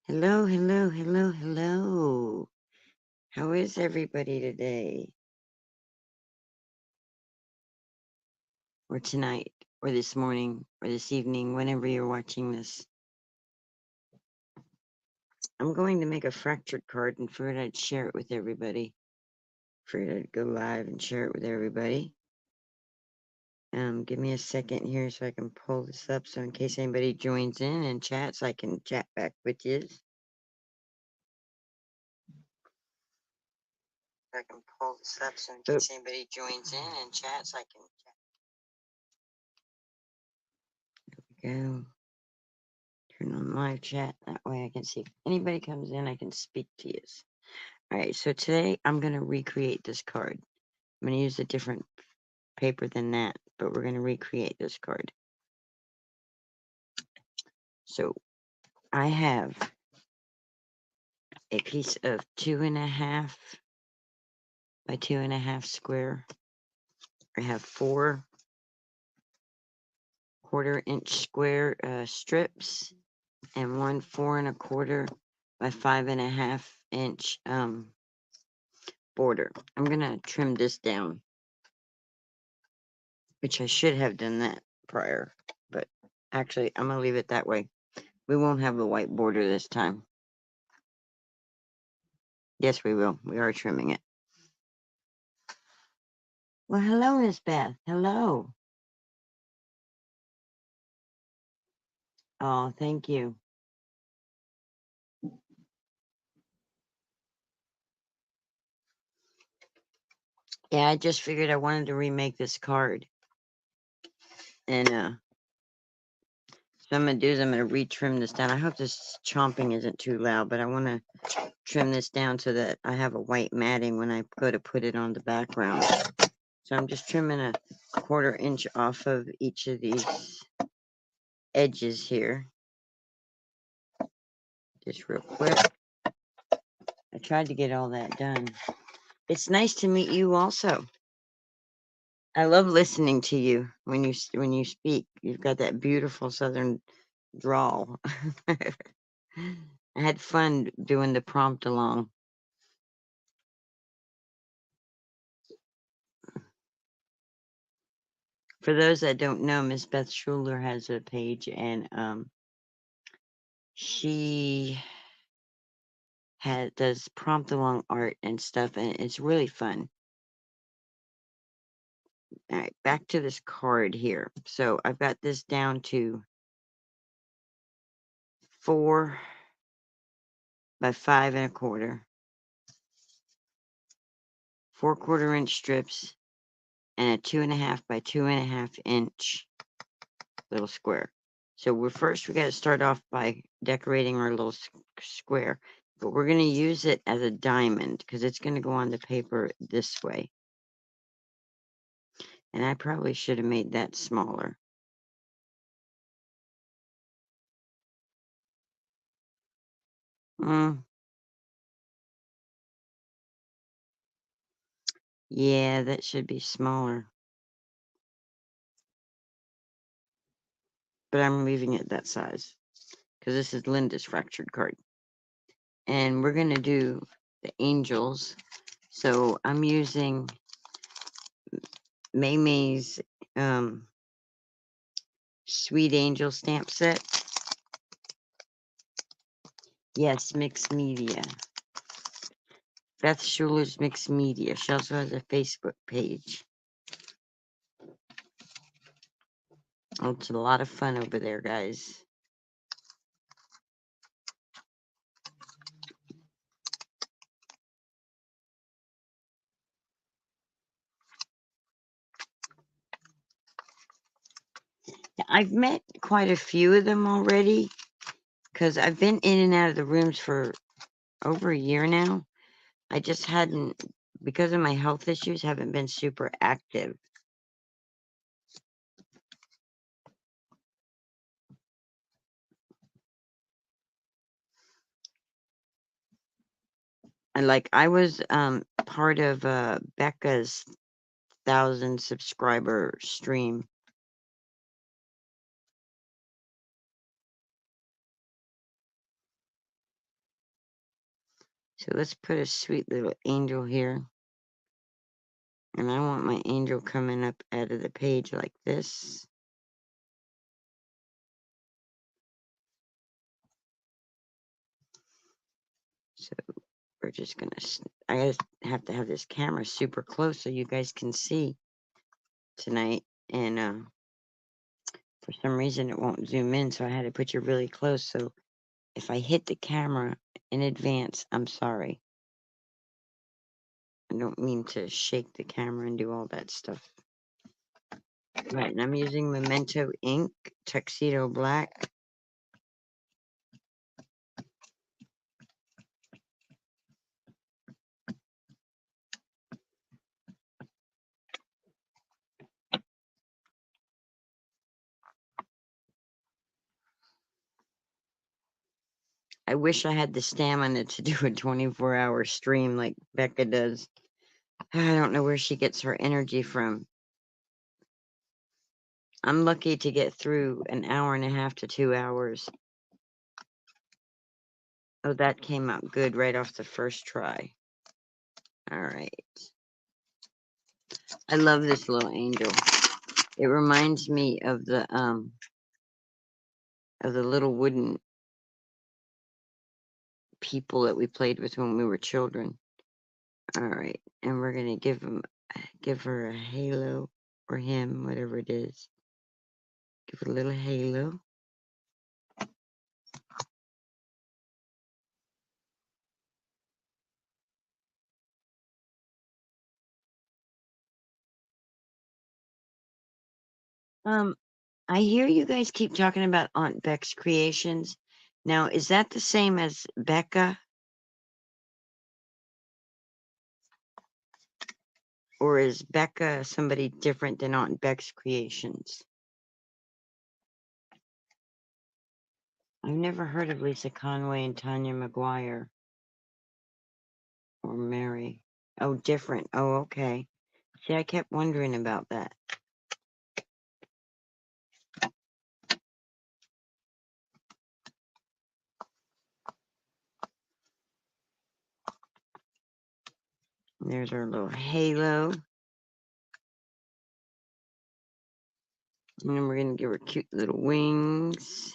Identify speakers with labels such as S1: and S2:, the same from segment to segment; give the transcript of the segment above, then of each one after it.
S1: Hello, hello, hello, hello. How is everybody today? Or tonight, or this morning, or this evening, whenever you're watching this? I'm going to make a fractured card and figured I'd share it with everybody. Figured I'd go live and share it with everybody. Give me a second here so I can pull this up so in case anybody joins in and chats, I can chat back with you. I can pull this up so in case anybody joins in and chats, I can chat. There we go. Turn on live chat. That way I can see if anybody comes in, I can speak to you. All right, so today I'm going to recreate this card. I'm going to use a different paper than that, but we're going to recreate this card. So I have a piece of 2.5 by 2.5 square. I have 4 1/4-inch square strips and 1 4 1/4 by 5.5-inch border. I'm going to trim this down, which I should have done that prior, but actually I'm going to leave it that way. We won't have a white border this time. Yes, we will. We are trimming it. Well, hello, Miss Beth. Hello. Oh, thank you. Yeah, I just figured I wanted to remake this card. And so I'm going to do is I'm going to retrim this down. I hope this chomping isn't too loud, but I want to trim this down so that I have a white matting when I go to put it on the background. So I'm just trimming a 1/4 inch off of each of these edges here. Just real quick. I tried to get all that done. It's nice to meet you also. I love listening to you when you speak. You've got that beautiful southern drawl. I had fun doing the prompt along. For those that don't know, Miss Beth Schuler has a page, and she does prompt along art and stuff, and it's really fun. All right, back to this card here. So I've got this down to 4 by 5 1/4, 4 1/4-inch strips, and a 2.5 by 2.5 inch little square. So we got to start off by decorating our little square, but we're going to use it as a diamond because it's going to go on the paper this way. And I probably should have made that smaller. Yeah, that should be smaller. But I'm leaving it that size because this is Linda's fractured card. And we're going to do the angels. So I'm using May's Sweet Angel stamp set. Yes, mixed media. Beth Schuler's Mixed Media. She also has a Facebook page. Oh, it's a lot of fun over there, guys. I've met quite a few of them already because I've been in and out of the rooms for over a year now. I just hadn't, because of my health issues, haven't been super active. And like I was part of Becca's 1,000 subscriber stream. So let's put a sweet little angel here. And I want my angel coming up out of the page like this. So we're just going to, I have to have this camera super close so you guys can see tonight. And for some reason it won't zoom in, so I had to put you really close. So if I hit the camera in advance, I'm sorry. I don't mean to shake the camera and do all that stuff. Right, and I'm using Memento ink, Tuxedo Black. I wish I had the stamina to do a 24-hour stream like Becca does. I don't know where she gets her energy from. I'm lucky to get through an hour and a half to 2 hours. Oh, that came out good right off the first try. All right. I love this little angel. It reminds me of the little wooden people that we played with when we were children. All right, and we're gonna give her a halo, or him, whatever it is. Give it a little halo. I hear you guys keep talking about Aunt Beck's creations. Now, is that the same as Becca? Or is Becca somebody different than Aunt Beck's creations? I've never heard of Lisa Conway and Tanya McGuire. Or Mary. Oh, different. Oh, okay. See, I kept wondering about that. There's our little halo. And then we're going to give her cute little wings.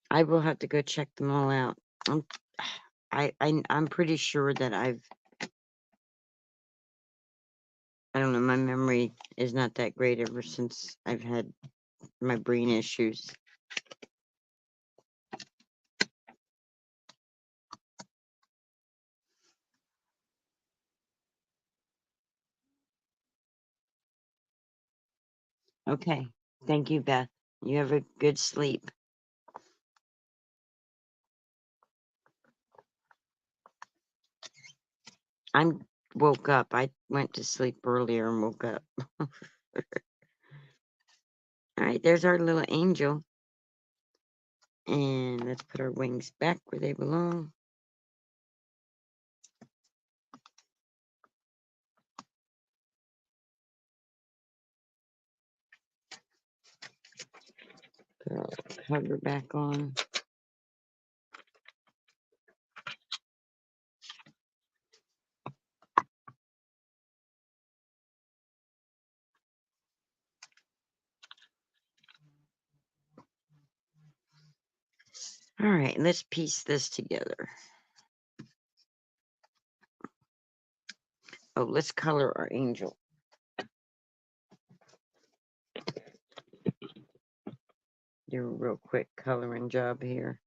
S1: I will have to go check them all out. I'm pretty sure that I don't know, my memory is not that great ever since I've had my brain issues. Okay. Thank you, Beth. You have a good sleep. I'm woke up. I went to sleep earlier and woke up. All right, there's our little angel. And let's put our wings back where they belong. Put our cover back on. All right, let's piece this together. Oh, let's color our angel. Do a real quick coloring job here.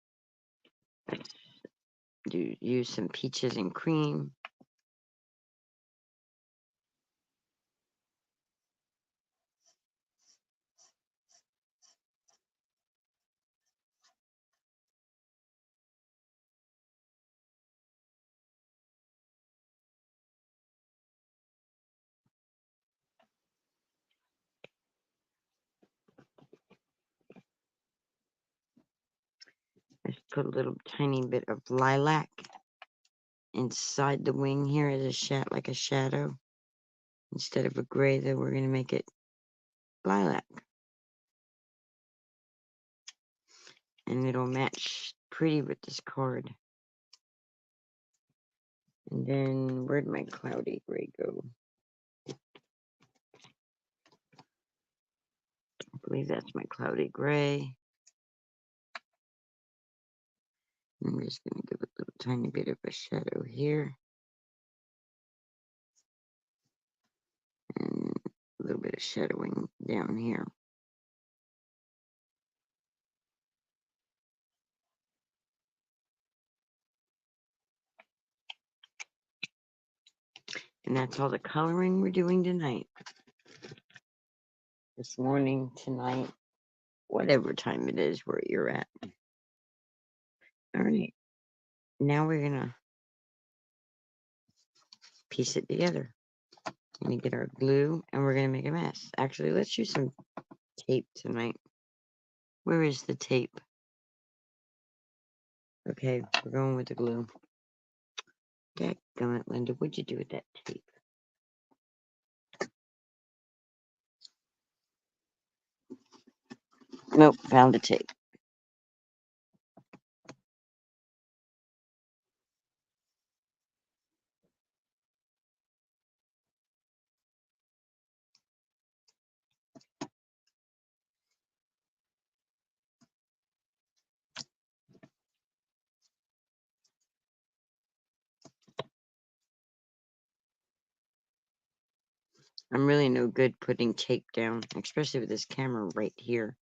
S1: Use some peaches and cream. put a little tiny bit of lilac inside the wing here as like a shadow. Instead of a gray, though, we're going to make it lilac. And it'll match pretty with this card. And then, where'd my cloudy gray go? I believe that's my cloudy gray. I'm just going to give it a little tiny bit of a shadow here. And a little bit of shadowing down here. And that's all the coloring we're doing tonight. This morning, tonight, whatever time it is where you're at. All right. Now we're going to piece it together. We're going to get our glue and we're going to make a mess. Actually, let's use some tape tonight. Where is the tape? Okay, we're going with the glue. Dadgummit, Linda, what'd you do with that tape? Nope, found the tape. I'm really no good putting tape down, especially with this camera right here.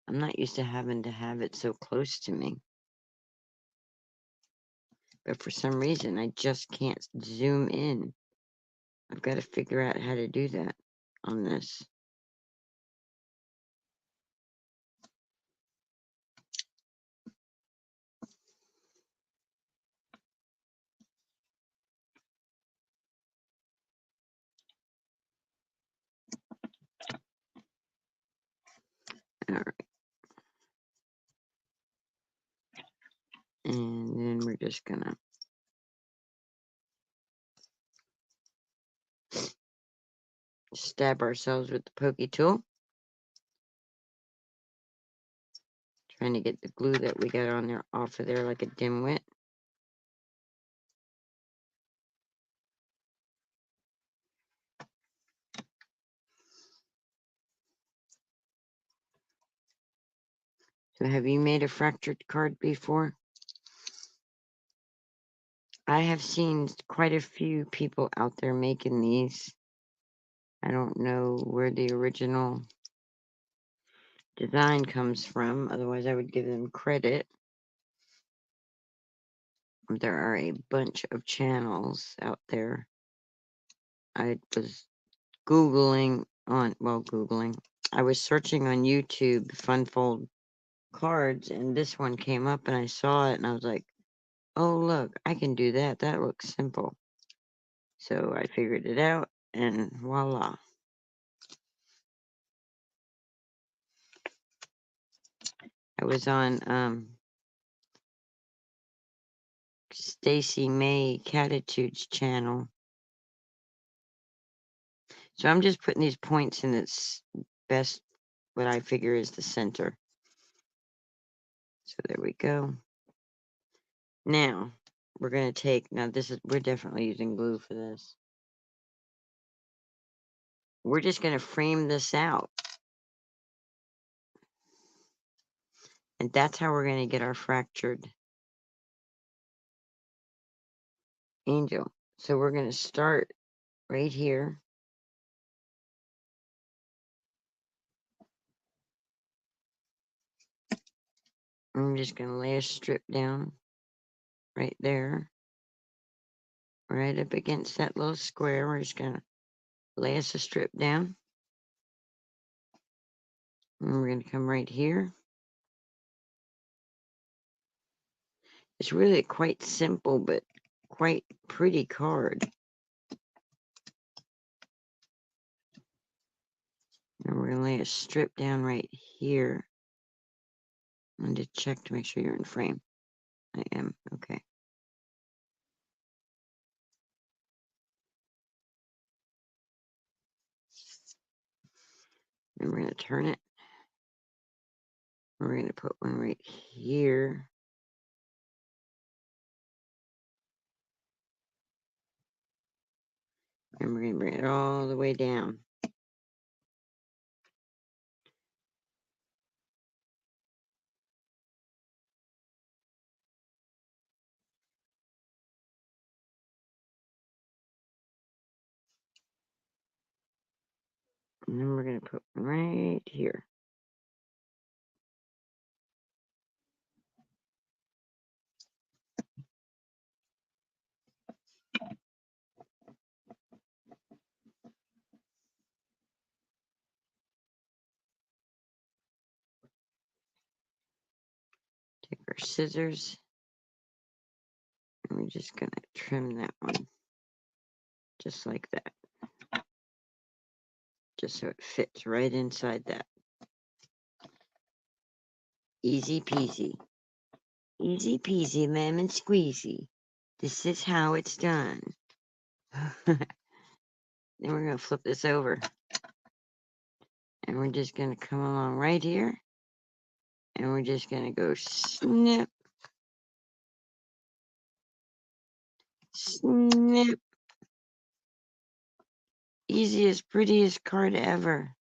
S1: I'm not used to having to have it so close to me. But for some reason, I just can't zoom in. I've got to figure out how to do that on this. All right. And then we're just going to stab ourselves with the pokey tool. Trying to get the glue that we got on there off of there like a dimwit. So have you made a fractured card before? I have seen quite a few people out there making these. I don't know where the original design comes from, otherwise I would give them credit. There are a bunch of channels out there. I was Googling I was searching on YouTube Funfold cards, and this one came up, and I saw it, and I was like, oh, look, I can do that. That looks simple. So I figured it out, and voila. I was on Stacy May Catitude's channel. So I'm just putting these points in its best, what I figure is the center. So there we go. Now, we're going to take, we're definitely using glue for this. We're just going to frame this out. And that's how we're going to get our fractured angel. So we're going to start right here. I'm just going to lay a strip down right there. Right up against that little square. We're just going to lay us a strip down. And we're going to come right here. It's really quite simple, but quite pretty card. And we're going to lay a strip down right here. I'm going to check to make sure you're in frame. I am. Okay. And we're going to turn it. We're going to put one right here. And we're going to bring it all the way down. And then we're going to put one right here. Take our scissors. And we're just going to trim that one. Just like that. Just so it fits right inside that. Easy peasy. Easy peasy lemon squeezy. This is how it's done. Then we're going to flip this over. And we're just going to come along right here. And we're just going to go snip. Snip. Easiest, prettiest card ever.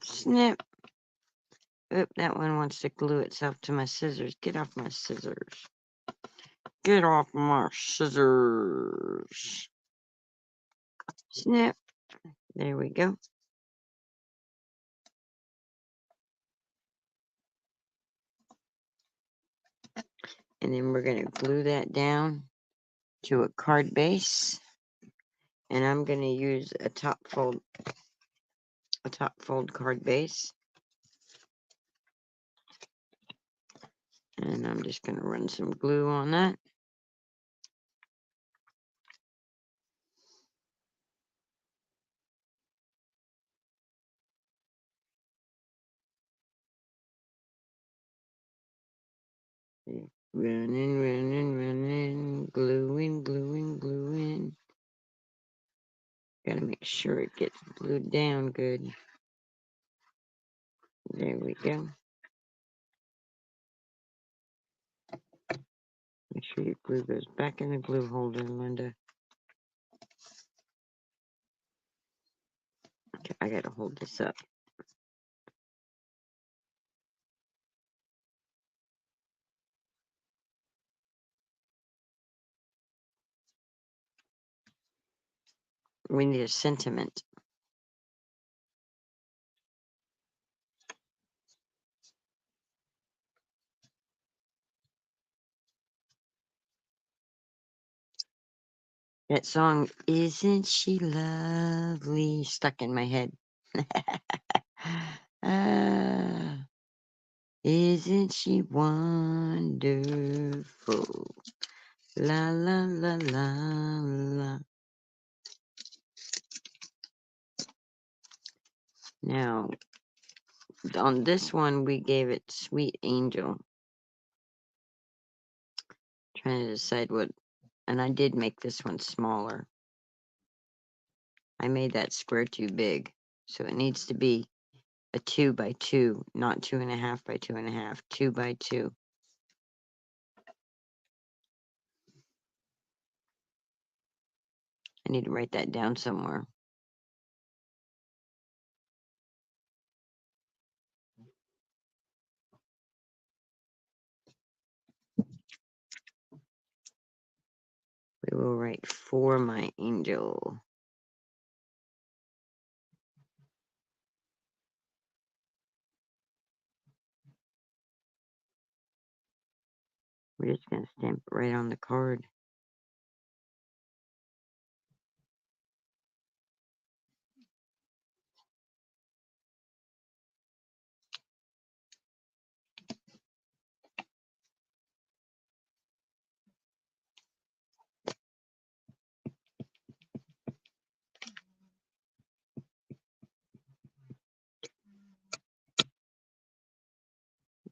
S1: Snip. Oop, that one wants to glue itself to my scissors. Get off my scissors. Get off my scissors. Snip. There we go. And then we're going to glue that down to a card base. And I'm going to use a top fold card base. And I'm just going to run some glue on that. Running, running, running, gluing, gluing, gluing. Gotta make sure it gets glued down good. There we go. Make sure your glue goes back in the glue holder, Linda. Okay, I gotta hold this up. We need a sentiment. That song, Isn't She Lovely, stuck in my head. Isn't she wonderful? La la la la la. Now, on this one, we gave it Sweet Angel. Trying to decide what, and I did make this one smaller. I made that square too big, so it needs to be a 2 by 2, not 2.5 by 2.5, 2 by 2. I need to write that down somewhere. We will write For My Angel. We're just going to stamp it right on the card.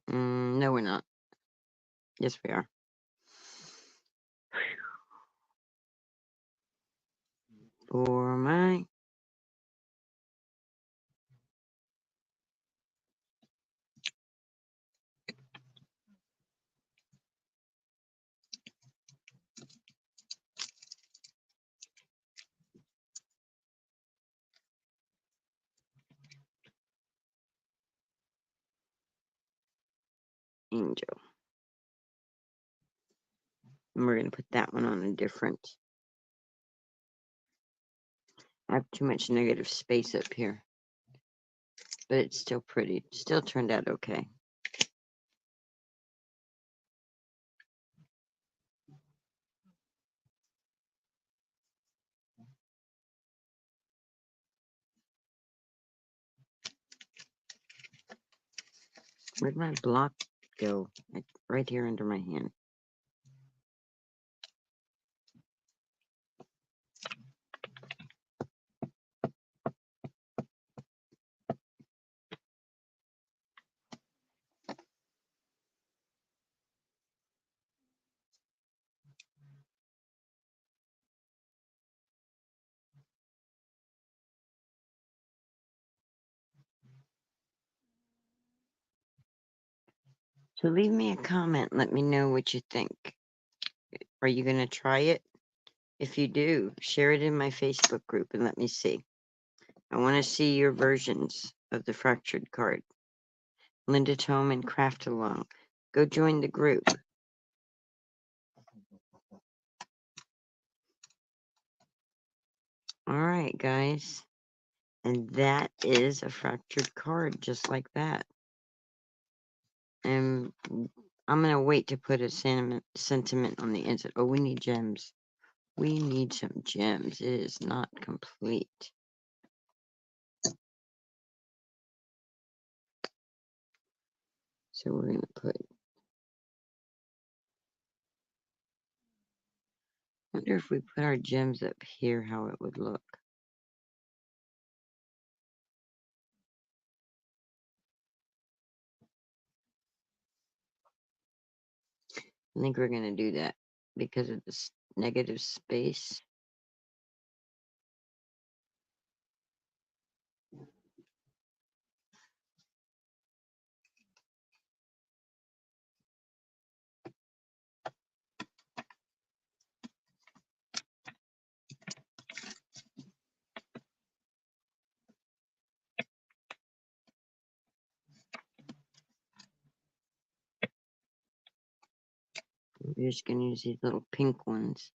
S1: No, we're not. Yes, we are. for my angel. And we're going to put that one on a different. I have too much negative space up here, but it's still pretty. Still turned out okay. Where'd my block go? It's right here under my hand. So leave me a comment. Let me know what you think. Are you going to try it? If you do, share it in my Facebook group and let me see. I want to see your versions of the fractured card. Linda Tome and Craft Along. Go join the group. All right, guys. And that is a fractured card, just like that. And I'm going to wait to put a sentiment on the inside. Oh, we need gems. We need some gems. It is not complete. So we're going to put, I wonder if we put our gems up here, how it would look. I think we're going to do that because of this negative space. We're just going to use these little pink ones.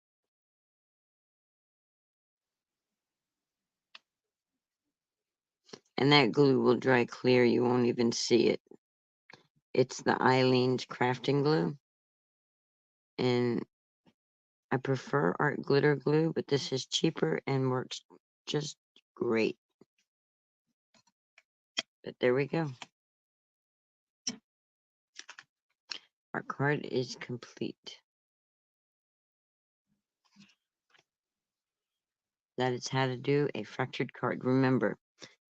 S1: And that glue will dry clear. You won't even see it. It's the Eileen's crafting glue. And I prefer art glitter glue, but this is cheaper and works just great. But there we go. Our card is complete. That is how to do a fractured card. Remember,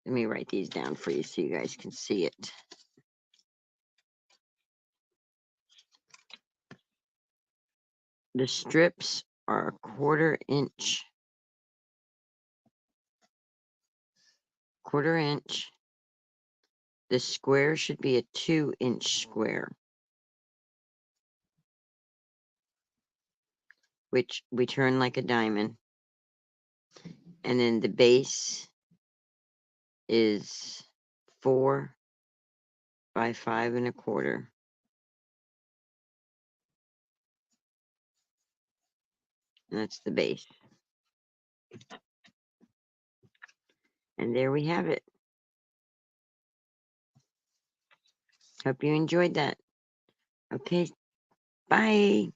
S1: let me write these down for you so you guys can see it. The strips are a 1/4 inch. 1/4 inch. The square should be a 2-inch square, which we turn like a diamond. And then the base is 4 by 5 1/4. And that's the base. And there we have it. Hope you enjoyed that. Okay, bye.